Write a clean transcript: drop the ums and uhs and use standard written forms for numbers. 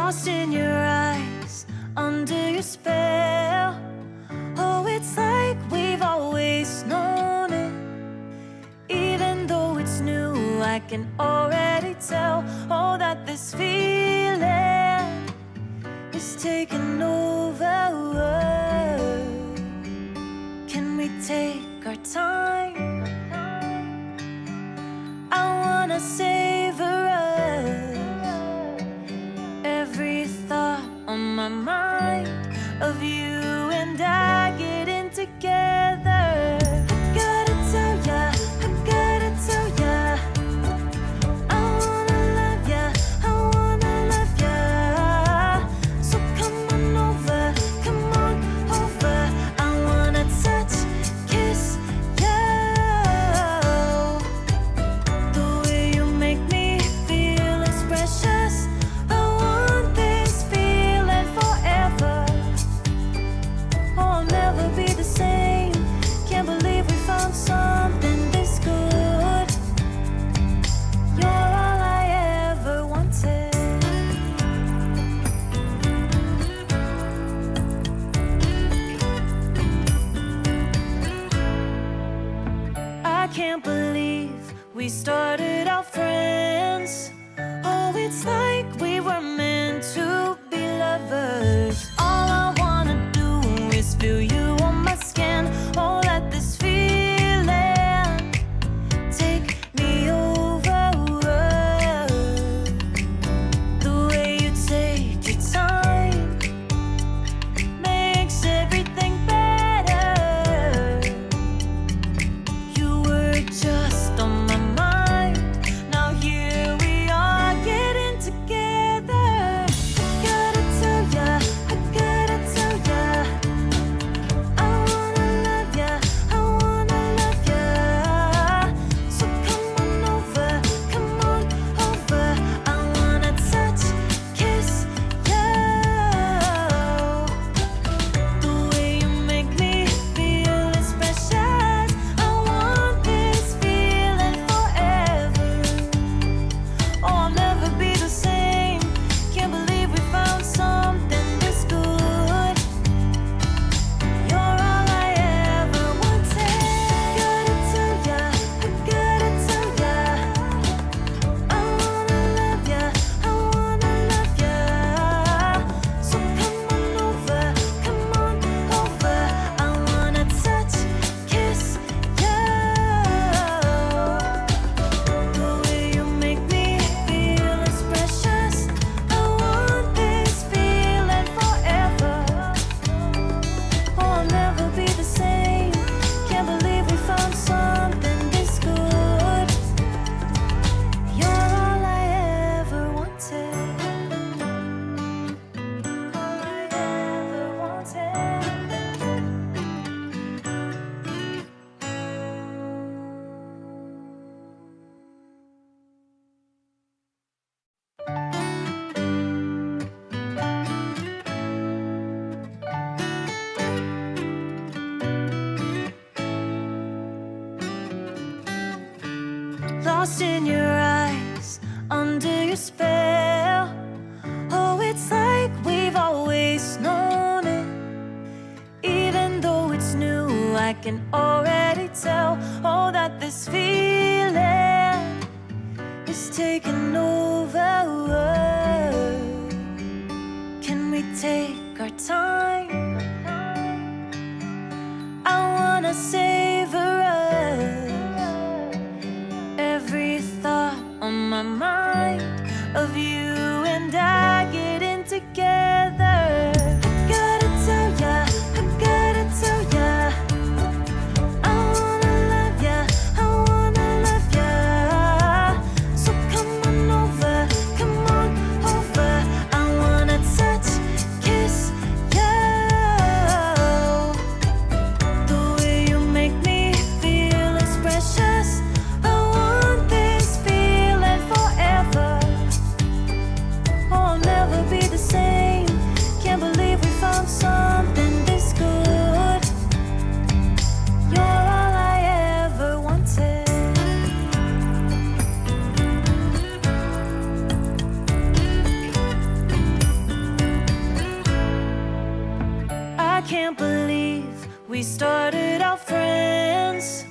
Lost in your eyes, under your spell. Oh, it's like we've always known it. Even though it's new, I can already tell. Oh, that this feeling is taking over. Can we take our time? I wanna savor us. Every thought on my mind of you and I getting together. I gotta tell ya, I gotta tell ya, I wanna love ya, I wanna love ya. So come on over, I wanna touch, kiss you. The way you make me feel is precious. I want this feeling forever. Oh, I'll never be the same. Can't believe we found something this good. You're all I ever wanted. I can't believe we started out friends. Oh, it's like we were meant to be lovers. All I wanna do is feel you on my skin. Oh, let this feeling take me over. The way you take your time makes everything better. You were just on my mind. Now here we are getting together. I gotta tell ya, I gotta tell ya, I wanna love ya, I wanna love ya. So come on over, I wanna touch, kiss you. The way you make me feel is precious. I want this feeling forever. Oh, I'll never be the same. Can't believe we found something this good. You're all I ever wanted. Gotta tell ya, I gotta tell ya, I wanna love ya, I wanna love ya. So come on over, I wanna touch, kiss you. The way you make me feel is precious. I want this feeling forever. Oh, I'll never be the same. Can't believe we found something this good. You're all I ever wanted. All I ever wanted. Lost in your eyes, under your spell. Oh, it's like we've always known it. Even though it's new, I can already tell. Oh, that this feeling is taking over. Can we take our time? I wanna savor us. Every thought on my mind of you and I getting together. I gotta tell ya, I gotta tell ya, I wanna love ya, I wanna love ya. So come on over, I wanna touch, kiss you. The way you make can't believe we started out friends.